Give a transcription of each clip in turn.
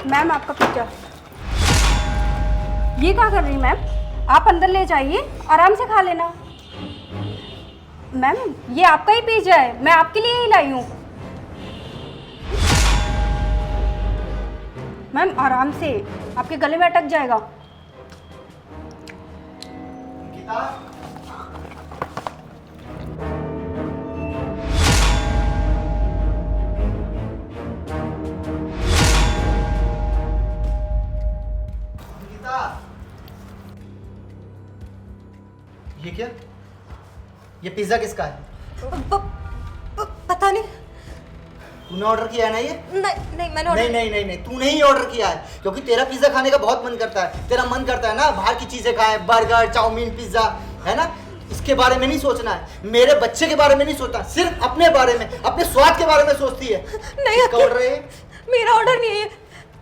Ma'am आपका pizza. ये क्या कर रही मैम? आप अंदर ले जाइए, आराम से खा लेना। मैम ये आपका ही पिज्जा है, मैं आपके लिए ही लाई हूँ। मैम आराम से, आपके गले में अटक जाएगा। ये क्या? ये पिज्जा किसका है? पता नहीं। तूने ऑर्डर किया है ना ये? नहीं मैंने नहीं, तूने ही ऑर्डर किया है, क्योंकि तेरा पिज्जा खाने का बहुत मन करता है। तेरा मन करता है ना बाहर की चीजें खाए, बर्गर, चाउमीन, पिज्जा, है ना? इसके बारे में नहीं सोचना है, मेरे बच्चे के बारे में नहीं सोचना, सिर्फ अपने बारे में, अपने स्वाद के बारे में सोचती है। नहीं ऑर्डर है? मेरा ऑर्डर नहीं है,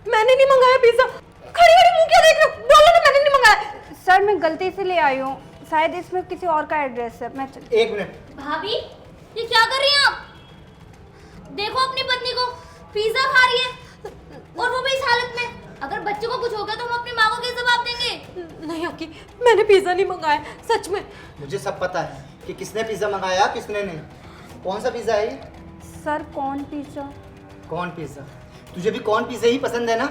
मैंने नहीं मंगाया पिज्जा। खड़ी खड़ी मुंह क्या देख रहे हो? बोलो ना मैंने नहीं मंगाया। सर मैं गलती से ले आई हूँ, शायद इसमें किसी और का एड्रेस है। मैं एक मिनट। भाभी ये क्या कर रही हैं आप? देखो अपनी पत्नी को, पिज्जा खा रही है और वो भी इस हालत में। अगर बच्चे को कुछ हो गया तो हम अपनी माँ को क्या जवाब देंगे? नहीं अक्की, मैंने पिज्जा नहीं मंगाया, सच में। मुझे सब पता है कि किसने पिज्जा मंगाया, किसने नहीं। कौन सा पिज्जा है ये? सर कौन पिज्जा? कौन पिज्जा? तुझे भी कौन पिज्जा ही पसंद है ना?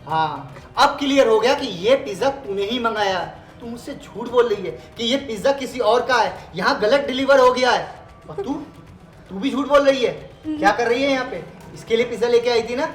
हाँ, अब क्लियर हो गया कि ये पिज्जा तूने ही मंगाया। तू मुझसे झूठ बोल रही है कि ये पिज्जा किसी और का है, यहाँ गलत डिलीवर हो गया है। और तू भी झूठ बोल रही है। क्या कर रही है यहाँ पे? इसके लिए पिज्जा लेके आई थी ना?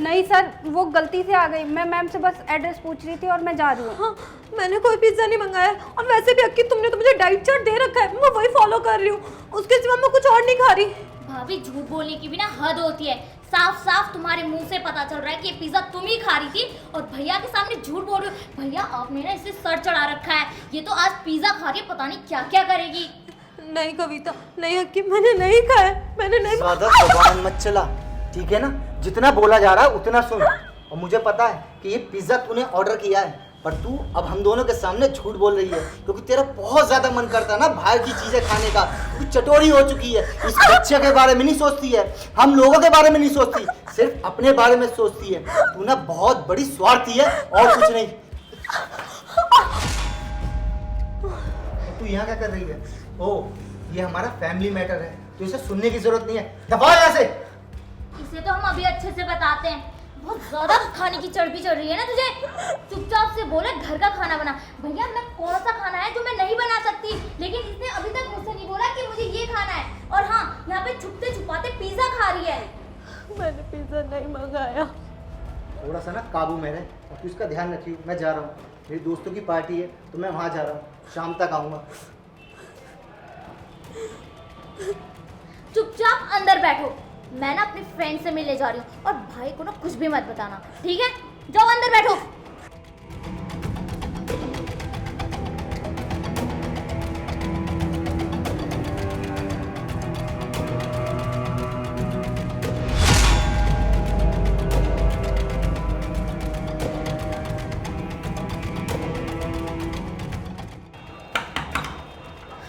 नहीं सर, वो गलती से आ गई। मैं मैम से बस एड्रेस पूछ रही थी और मैं जा रही हूँ। हाँ, मैंने कोई पिज्जा नहीं मंगाया। और वैसे भी अक्की तुमने तो मुझे डाइट चार्ट दे रखा है, मैं वही फॉलो कर रही हूँ। उसके सिवा मैं कुछ और नहीं खा रही। भाभी झूठ बोलने की भी ना हद होती है। साफ साफ तुम्हारे मुंह से पता चल रहा है कि ये पिज्जा तुम ही खा रही थी और भैया के सामने झूठ बोल रही हो। भैया आपने ना इसे सर चढ़ा रखा है, ये तो आज पिज्जा खा रही है, पता नहीं क्या क्या करेगी। नहीं कविता, नहीं अक्की, मैंने नहीं खाया, मैंने नहीं। ज़्यादा जुबान मत चला, ठीक है ना? जितना बोला जा रहा है उतना सुन। और मुझे पता है कि ये पिज्जा तूने ऑर्डर किया है, पर तू अब हम दोनों के सामने झूठ बोल रही है, क्योंकि तेरा बहुत ज्यादा मन करता है ना बाहर की चीजें खाने का। तू चटोरी हो चुकी है, इस बच्चे के बारे में नहीं सोचती है, हम लोगों के बारे में नहीं सोचती, सिर्फ अपने बारे में सोचती है। तू ना बहुत बड़ी स्वार्थी है और कुछ नहीं। तू यहाँ क्या कर रही है? ओ, ये हमारा फैमिली मैटर है, तो इसे सुनने की जरूरत नहीं है। दफा यहाँ से। इसे तो हम अभी अच्छे से बताते हैं। बहुत ज्यादा खाने की चर्बी चढ़ रही है ना तुझे? चुपचाप से बोले घर का खाना बना। भैया मैं कौन सा खाना है जो मैं नहीं बना सकती, लेकिन इसने अभी तक मुझसे नहीं बोला कि मुझे ये खाना है। और हाँ, यहाँ पे छुपते छुपाते पिज्जा खा रही है। मैंने पिज्जा नहीं मंगाया। थोड़ा सा ना काबू में रहे और तू इसका ध्यान रखिए। मैं जा रहा हूँ, मेरी दोस्तों की पार्टी है तो मैं वहाँ जा रहा हूँ, शाम तक आऊँगा। चुपचाप अंदर बैठो, मैं ना अपने फ्रेंड से मिलने जा रही हूँ और भाई को ना कुछ भी मत बताना, ठीक है? जाओ अंदर बैठो।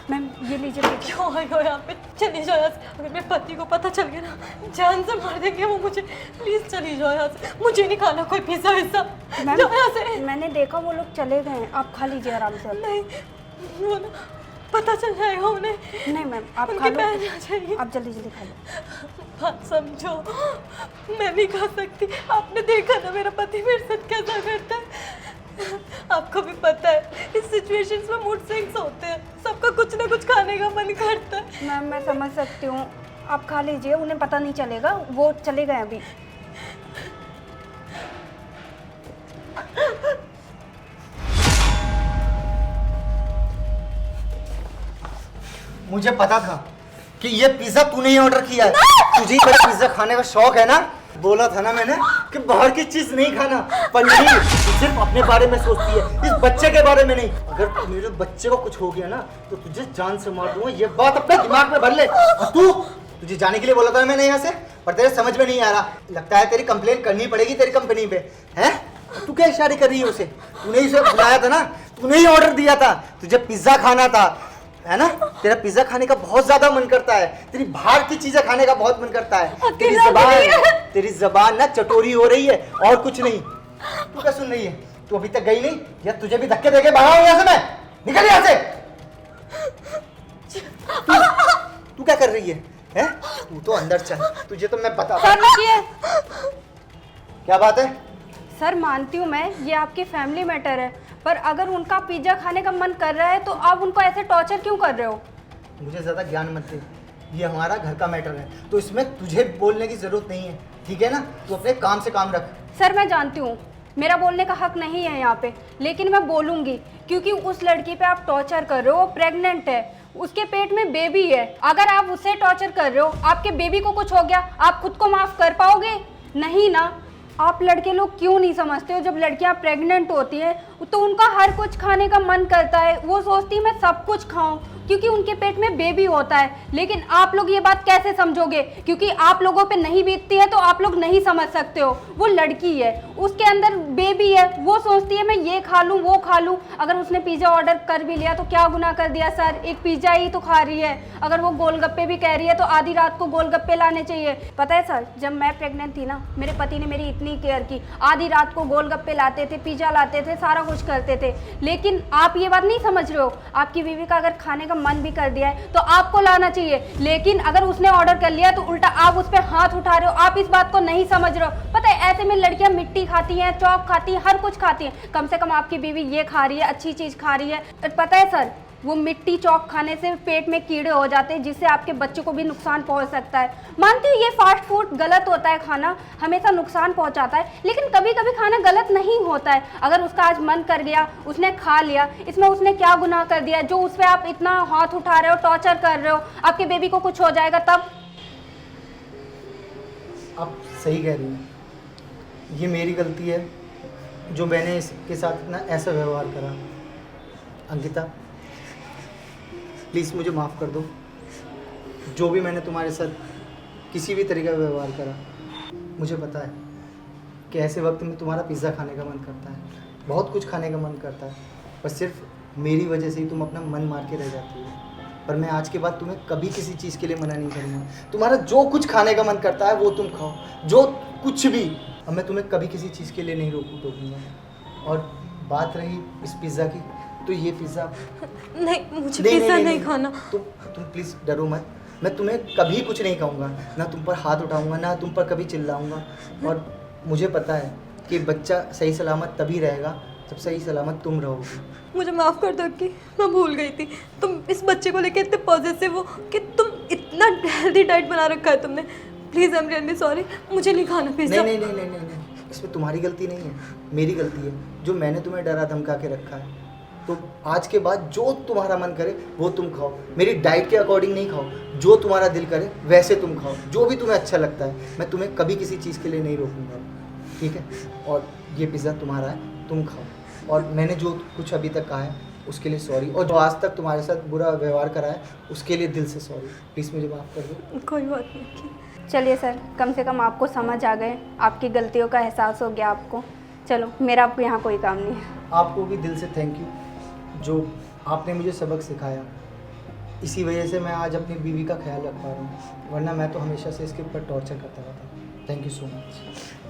मैम ये लीजिए। क्यों आए हो यहाँ पे? चली जाओ यहाँ से। अगर मेरे पति को पता चल गया ना, जान से मार देंगे वो मुझे। प्लीज चली जाओ यहाँ से, मुझे नहीं खाना कोई पिज्जा विज्जा। मैम जाओ यहाँ से। मैंने देखा वो लोग चले गए हैं, आप खा लीजिए आराम से। नहीं, वो ना पता चल जाएगा उन्हें। नहीं मैम आप उनकी खा लो, बहन आ जाएगी। आप जल्दी जल्दी खा लो। बात समझो, मैं नहीं खा सकती। आपने देखा ना मेरा पति मेरे साथ कैसा करता है। आपको भी पता है इस सिचुएशंस में मूड स्विंग्स होते हैं, सबका कुछ ना कुछ खाने का मन करता है। मैम मैं समझ सकती हूँ, आप खा लीजिए, उन्हें पता नहीं चलेगा, वो चले गए अभी। मुझे पता था कि ये पिज्जा तूने ही ऑर्डर किया है। तुझे ही बड़ा पिज्जा खाने का शौक है ना? बोला था ना मैंने कि बाहर की चीज नहीं खाना, पर नहीं, तू सिर्फ अपने बारे में सोचती है, इस बच्चे के बारे में नहीं। अगर मेरे बच्चे को कुछ हो गया ना तो तुझे जान से मार दूंगा, ये बात अपने दिमाग में भर ले। और तुझे जाने के लिए बोला था मैंने यहाँ से, पर तेरे समझ में नहीं आ रहा। लगता है तेरी कंप्लेन करनी पड़ेगी तेरी कंपनी पे, है? तू क्या इशारे कर रही है उसे? तूने ही उसे बुलाया था ना, तूने ही ऑर्डर दिया था, तुझे पिज्जा खाना था, है ना? तेरा पिज्जा खाने का बहुत ज्यादा मन करता है, तेरी बाहर की चीजें खाने का बहुत मन करता है। तेरी ज़बान तेरी जबान ना चटोरी हो रही है और कुछ नहीं। तू क्या सुन रही है? तू अभी तक गई नहीं? या तुझे भी धक्के देके भागा हूं यहाँ से मैं? निकल यहाँ से। तू क्या कर रही है? हैं? तू तो अंदर चल, तुझे तो मैं बता। सर रुकिए। क्या बात है? सर मानती हूँ मैं, ये आपकी फैमिली मैटर है, पर अगर उनका पिज्ज़ा खाने का मन कर रहा है तो आप उनको ऐसे टॉर्चर क्यों कर रहे हो? मुझे ज़्यादा ज्ञान मत दे, ये हमारा घर का मैटर है, तो इसमें तुझे बोलने की ज़रूरत नहीं है, ठीक है ना? तू अपने काम से काम रख। सर मैं जानती हूँ मेरा बोलने का हक नहीं है यहाँ पे, लेकिन मैं बोलूँगी क्योंकि उस लड़की पे आप टॉर्चर कर रहे हो, वो प्रेग्नेंट है, उसके पेट में बेबी है। अगर आप उससे टॉर्चर कर रहे हो, आपके बेबी को कुछ हो गया, आप खुद को माफ़ कर पाओगे? नहीं ना। आप लड़के लोग क्यों नहीं समझते हो, जब लड़कियां प्रेग्नेंट होती है तो उनका हर कुछ खाने का मन करता है, वो सोचती है मैं सब कुछ खाऊं क्योंकि उनके पेट में बेबी होता है। लेकिन आप लोग ये बात कैसे समझोगे? क्योंकि आप लोगों पे नहीं बीतती है तो आप लोग नहीं समझ सकते हो। वो लड़की है, उसके अंदर बेबी है, वो सोचती है मैं ये खा लूँ वो खा लूँ। अगर उसने पिज़्ज़ा ऑर्डर कर भी लिया तो क्या गुनाह कर दिया सर? एक पिज़्ज़ा ही तो खा रही है। अगर वो गोलगप्पे भी कह रही है तो आधी रात को गोलगप्पे लाने चाहिए। पता है सर, जब मैं प्रेग्नेंट थी ना, मेरे पति ने मेरी इतनी केयर की, आधी रात को गोलगप्पे लाते थे, पिज़्ज़ा लाते थे, सारा कुछ करते थे। लेकिन आप ये बात नहीं समझ रहे हो, आपकी बीवी का अगर खाने का मन भी कर दिया है तो आपको लाना चाहिए, लेकिन अगर उसने ऑर्डर कर लिया तो उल्टा आप उस पर हाथ उठा रहे हो। आप इस बात को नहीं समझ रहे हो। पता है ऐसे में लड़कियां मिट्टी खाती हैं, चौक खाती हैं, हर कुछ खाती हैं। कम से कम आपकी बीवी ये खा रही है, अच्छी चीज़ खा रही है। पता है सर, वो मिट्टी चौक खाने से पेट में कीड़े हो जाते हैं, जिससे आपके बच्चे को भी नुकसान पहुंच सकता है। मानती हूँ ये फास्ट फूड गलत होता है, खाना हमेशा नुकसान पहुंचाता है, लेकिन कभी कभी खाना गलत नहीं होता है। अगर उसका आज मन कर गया, उसने खा लिया, इसमें उसने क्या गुनाह कर दिया जो उस पर आप इतना हाथ उठा रहे हो, टॉर्चर कर रहे हो? आपके बेबी को कुछ हो जाएगा तब? आप सही कह रही हैं, ये मेरी गलती है जो मैंने इसके साथ इतना ऐसा व्यवहार करा। अंकिता प्लीज़ मुझे माफ़ कर दो, जो भी मैंने तुम्हारे साथ किसी भी तरीके का व्यवहार करा। मुझे पता है कि ऐसे वक्त में तुम्हारा पिज़्ज़ा खाने का मन करता है, बहुत कुछ खाने का मन करता है, पर सिर्फ मेरी वजह से ही तुम अपना मन मार के रह जाती हो। पर मैं आज के बाद तुम्हें कभी किसी चीज़ के लिए मना नहीं करूँगा। तुम्हारा जो कुछ खाने का मन करता है वो तुम खाओ, जो कुछ भी। अब मैं तुम्हें कभी किसी चीज़ के लिए नहीं टोकूंगा। और बात रही इस पिज़्ज़ा की, तो ये पिज़्ज़ा नहीं, मुझे पिज़्ज़ा नहीं खाना। तुम प्लीज़ डरो मत, मैं तुम्हें कभी कुछ नहीं कहूँगा, ना तुम पर हाथ उठाऊँगा, ना तुम पर कभी चिल्लाऊँगा। और मुझे पता है कि बच्चा सही सलामत तभी रहेगा जब सही सलामत तुम रहोगे। मुझे माफ़ कर दो कि मैं भूल गई थी। तुम इस बच्चे को लेकर इतने पॉजिटिव हो कि तुम इतना हेल्दी डाइट बना रखा है तुमने। Please I am really sorry, मुझे नहीं खाना पिज़्ज़ा। नहीं, इसमें तुम्हारी गलती नहीं है, मेरी गलती है जो मैंने तुम्हें डरा धमका के रखा है। तो आज के बाद जो तुम्हारा मन करे वो तुम खाओ, मेरी डाइट के अकॉर्डिंग नहीं खाओ, जो तुम्हारा दिल करे वैसे तुम खाओ, जो भी तुम्हें अच्छा लगता है। मैं तुम्हें कभी किसी चीज़ के लिए नहीं रोकूंगा, ठीक है? और ये पिज़्ज़ा तुम्हारा है, तुम खाओ। और मैंने जो कुछ अभी तक कहा है उसके लिए सॉरी, और जो आज तक तुम्हारे साथ बुरा व्यवहार करा है उसके लिए दिल से सॉरी। प्लीज़ मुझे माफ़ कर दो। कोई बात नहीं। चलिए सर, कम से कम आपको समझ आ गए, आपकी गलतियों का एहसास हो गया आपको। चलो, मेरा आपको यहाँ कोई काम नहीं है। आपको भी दिल से थैंक यू, जो आपने मुझे सबक सिखाया। इसी वजह से मैं आज अपनी बीवी का ख्याल रख पा रहा हूँ, वरना मैं तो हमेशा से इसके ऊपर टॉर्चर करता रहता। Thank you so much.